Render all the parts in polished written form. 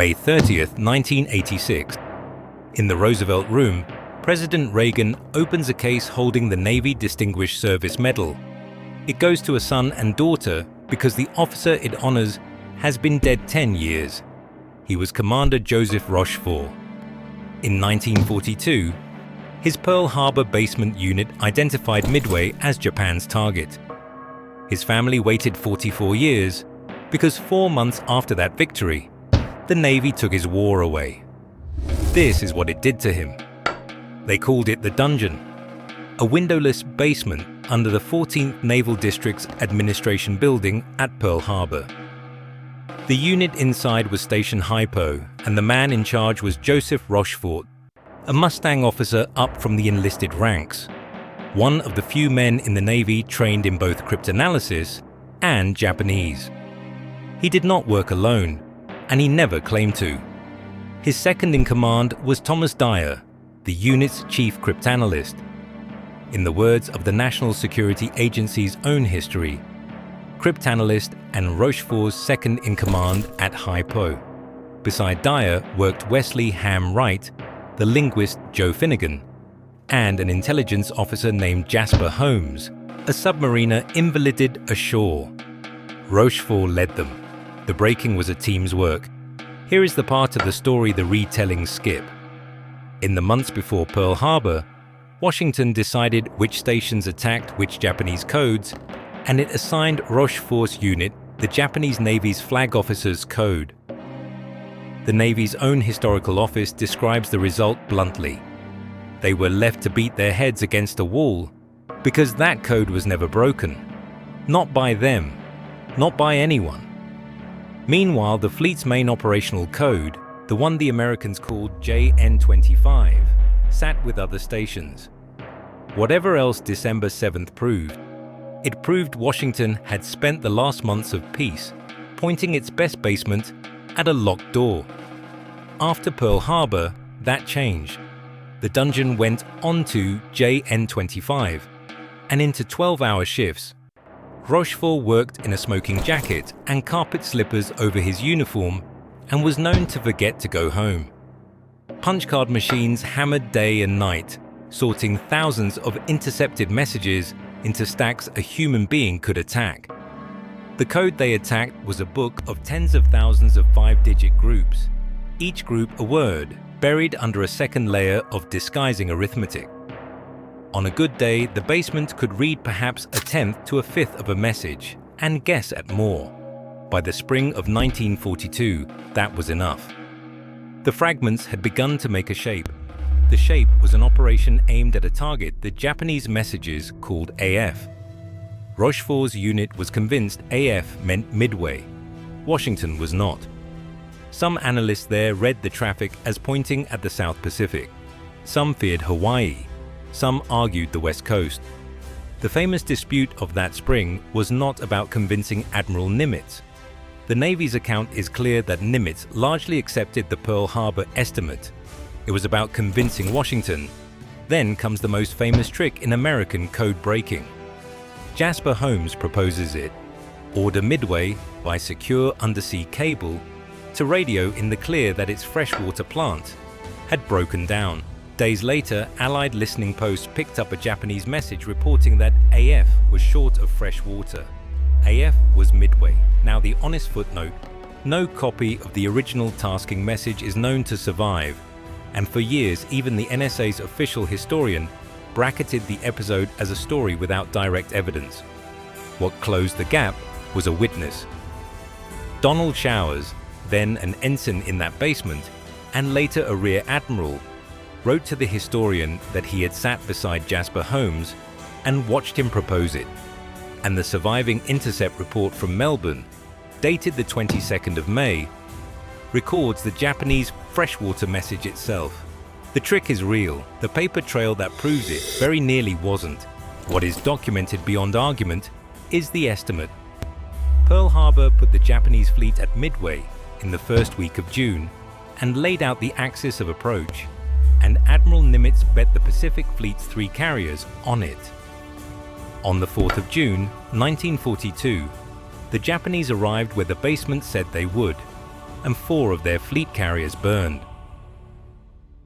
May 30th, 1986. In the Roosevelt Room, President Reagan opens a case holding the Navy Distinguished Service Medal. It goes to a son and daughter because the officer it honors has been dead 10 years. He was Commander Joseph Rochefort. In 1942, his Pearl Harbor basement unit identified Midway as Japan's target. His family waited 44 years because 4 months after that victory, the Navy took his war away. This is what it did to him. They called it the Dungeon, a windowless basement under the 14th Naval District's administration building at Pearl Harbor. The unit inside was Station HYPO, and the man in charge was Joseph Rochefort, a Mustang officer up from the enlisted ranks, one of the few men in the Navy trained in both cryptanalysis and Japanese. He did not work alone, and he never claimed to. His second in command was Thomas Dyer, the unit's chief cryptanalyst. In the words of the National Security Agency's own history, cryptanalyst and Rochefort's second in command at HYPO. Beside Dyer worked Wesley Ham Wright, the linguist Joe Finnegan, and an intelligence officer named Jasper Holmes, a submariner invalided ashore. Rochefort led them. The breaking was a team's work. Here is the part of the story the retellings skip. In the months before Pearl Harbor, Washington decided which stations attacked which Japanese codes, and it assigned Rochefort's unit the Japanese Navy's flag officer's code. The Navy's own historical office describes the result bluntly. They were left to beat their heads against a wall because that code was never broken. Not by them, not by anyone. Meanwhile, the fleet's main operational code, the one the Americans called JN-25, sat with other stations. Whatever else December 7th proved, it proved Washington had spent the last months of peace pointing its best basement at a locked door. After Pearl Harbor, that changed. The Dungeon went onto JN-25 and into 12-hour shifts. Rochefort worked in a smoking jacket and carpet slippers over his uniform and was known to forget to go home. Punch card machines hammered day and night, sorting thousands of intercepted messages into stacks a human being could attack. The code they attacked was a book of tens of thousands of 5-digit groups, each group a word buried under a second layer of disguising arithmetic. On a good day, the basement could read perhaps a tenth to a fifth of a message and guess at more. By the spring of 1942, that was enough. The fragments had begun to make a shape. The shape was an operation aimed at a target the Japanese messages called AF. Rochefort's unit was convinced AF meant Midway. Washington was not. Some analysts there read the traffic as pointing at the South Pacific. Some feared Hawaii. Some argued the West Coast. The famous dispute of that spring was not about convincing Admiral Nimitz. The Navy's account is clear that Nimitz largely accepted the Pearl Harbor estimate. It was about convincing Washington. Then comes the most famous trick in American code breaking. Jasper Holmes proposes it. Order Midway, by secure undersea cable, to radio in the clear that its freshwater plant had broken down. Days later, Allied listening posts picked up a Japanese message reporting that AF was short of fresh water. AF was Midway. Now the honest footnote, no copy of the original tasking message is known to survive, and for years even the NSA's official historian bracketed the episode as a story without direct evidence. What closed the gap was a witness. Donald Showers, then an ensign in that basement, and later a Rear Admiral, wrote to the historian that he had sat beside Jasper Holmes and watched him propose it. And the surviving intercept report from Melbourne, dated the 22nd of May, records the Japanese freshwater message itself. The trick is real. The paper trail that proves it very nearly wasn't. What is documented beyond argument is the estimate. Pearl Harbor put the Japanese fleet at Midway in the first week of June and laid out the axis of approach, and Admiral Nimitz bet the Pacific Fleet's 3 carriers on it. On the 4th of June, 1942, the Japanese arrived where the basement said they would. and 4 of their fleet carriers burned.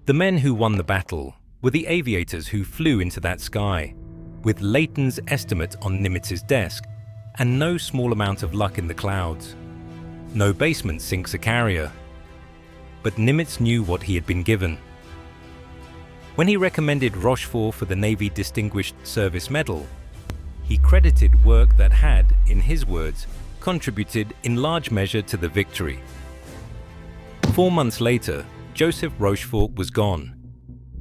The men who won the battle were the aviators who flew into that sky, with Layton's estimate on Nimitz's desk and no small amount of luck in the clouds. No basement sinks a carrier. But Nimitz knew what he had been given. When he recommended Rochefort for the Navy Distinguished Service Medal, he credited work that had, in his words, contributed in large measure to the victory. 4 months later, Joseph Rochefort was gone.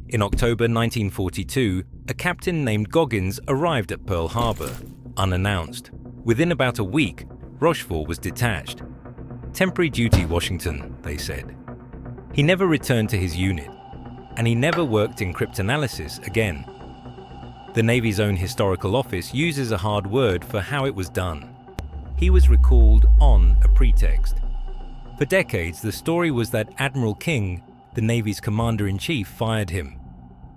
In October 1942, a captain named Goggins arrived at Pearl Harbor, unannounced. Within about a week, Rochefort was detached. Temporary duty, Washington, they said. He never returned to his unit, and he never worked in cryptanalysis again. The Navy's own historical office uses a hard word for how it was done. He was recalled on a pretext. For decades, the story was that Admiral King, the Navy's commander-in-chief, fired him.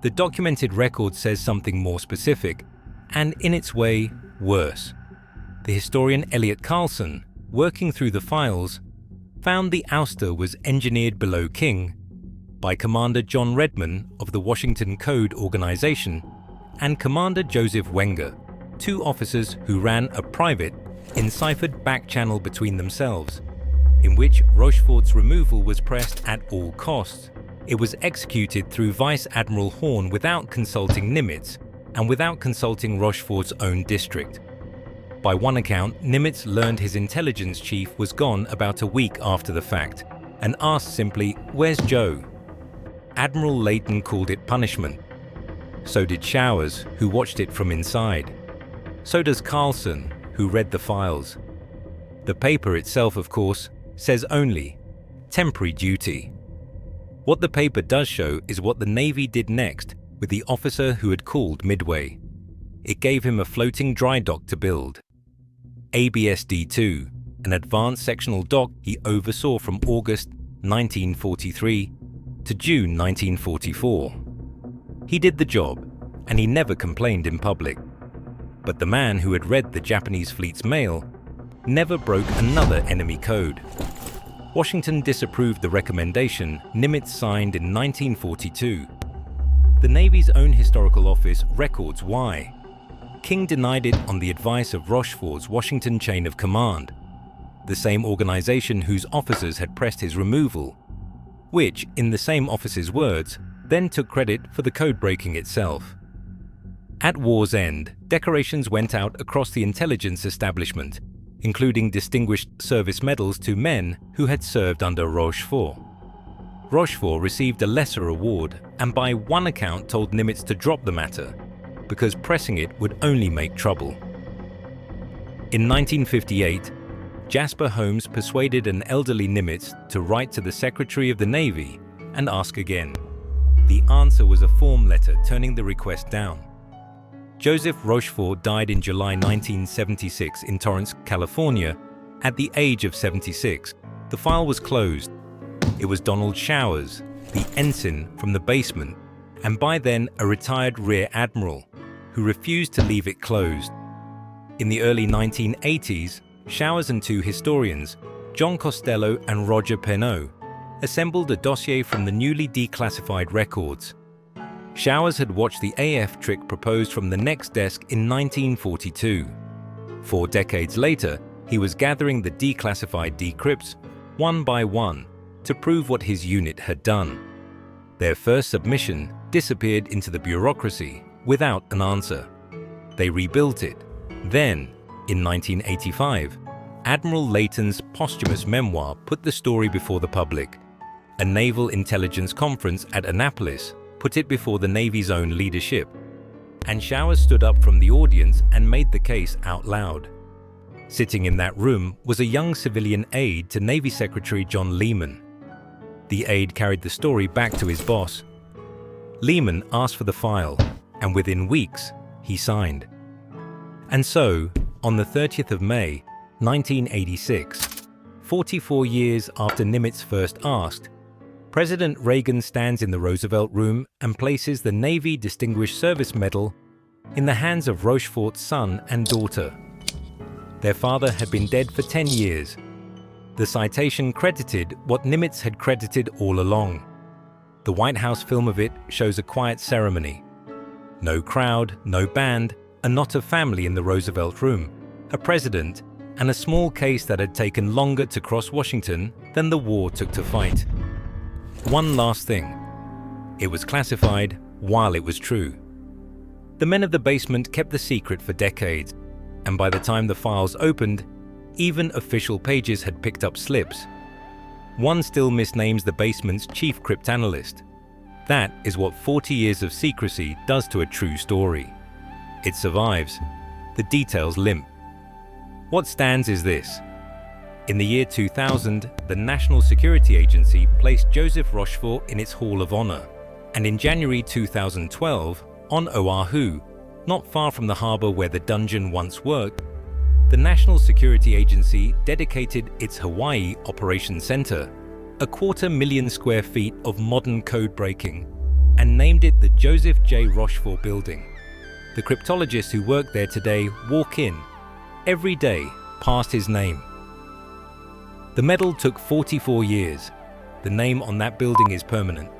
The documented record says something more specific, and in its way, worse. The historian Elliot Carlson, working through the files, found the ouster was engineered below King by Commander John Redman of the Washington Code Organization and Commander Joseph Wenger, 2 officers who ran a private, enciphered back channel between themselves, in which Rochefort's removal was pressed at all costs. It was executed through Vice Admiral Horn without consulting Nimitz and without consulting Rochefort's own district. By one account, Nimitz learned his intelligence chief was gone about a week after the fact and asked simply, "Where's Joe?" Admiral Layton called it punishment. So did Showers, who watched it from inside. So does Carlson, who read the files. The paper itself, of course, says only temporary duty. What the paper does show is what the Navy did next with the officer who had called Midway. It gave him a floating dry dock to build. ABSD-2, an advanced sectional dock he oversaw from August 1943 to June 1944. He did the job, and he never complained in public. But the man who had read the Japanese fleet's mail never broke another enemy code. Washington disapproved the recommendation Nimitz signed in 1942. The Navy's own historical office records why. King denied it on the advice of Rochefort's Washington chain of command, the same organization whose officers had pressed his removal, which, in the same office's words, then took credit for the code-breaking itself. At war's end, decorations went out across the intelligence establishment, including distinguished service medals to men who had served under Rochefort. Rochefort received a lesser award and by one account told Nimitz to drop the matter, because pressing it would only make trouble. In 1958, Jasper Holmes persuaded an elderly Nimitz to write to the Secretary of the Navy and ask again. The answer was a form letter turning the request down. Joseph Rochefort died in July 1976 in Torrance, California, at the age of 76. The file was closed. It was Donald Showers, the ensign from the basement, and by then a retired Rear Admiral, who refused to leave it closed. In the early 1980s, Showers and 2 historians, John Costello and Roger Penneau, assembled a dossier from the newly declassified records. Showers had watched the AF trick proposed from the next desk in 1942. 4 decades later, he was gathering the declassified decrypts, one by one, to prove what his unit had done. Their first submission disappeared into the bureaucracy without an answer. They rebuilt it. Then, in 1985, Admiral Layton's posthumous memoir put the story before the public. A naval intelligence conference at Annapolis put it before the Navy's own leadership, and Showers stood up from the audience and made the case out loud. Sitting in that room was a young civilian aide to Navy Secretary John Lehman. The aide carried the story back to his boss. Lehman asked for the file, and within weeks, he signed. And so, on the 30th of May, 1986, 44 years after Nimitz first asked, President Reagan stands in the Roosevelt Room and places the Navy Distinguished Service Medal in the hands of Rochefort's son and daughter. Their father had been dead for 10 years. The citation credited what Nimitz had credited all along. The White House film of it shows a quiet ceremony. No crowd, no band, a knot of family in the Roosevelt Room, a president, and a small case that had taken longer to cross Washington than the war took to fight. One last thing. It was classified while it was true. The men of the basement kept the secret for decades, and by the time the files opened, even official pages had picked up slips. One still misnames the basement's chief cryptanalyst. That is what 40 years of secrecy does to a true story. It survives. The details limp. What stands is this. In the year 2000, the National Security Agency placed Joseph Rochefort in its Hall of Honor, and in January 2012, on Oahu, not far from the harbor where the dungeon once worked, the National Security Agency dedicated its Hawaii Operations Center, 250,000 square feet of modern code breaking, and named it the Joseph J. Rochefort Building. The cryptologists who work there today walk in, every day, past his name. The medal took 44 years. The name on that building is permanent.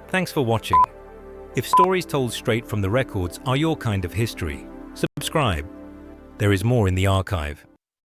Thanks for watching. If stories told straight from the records are your kind of history, subscribe. There is more in the archive.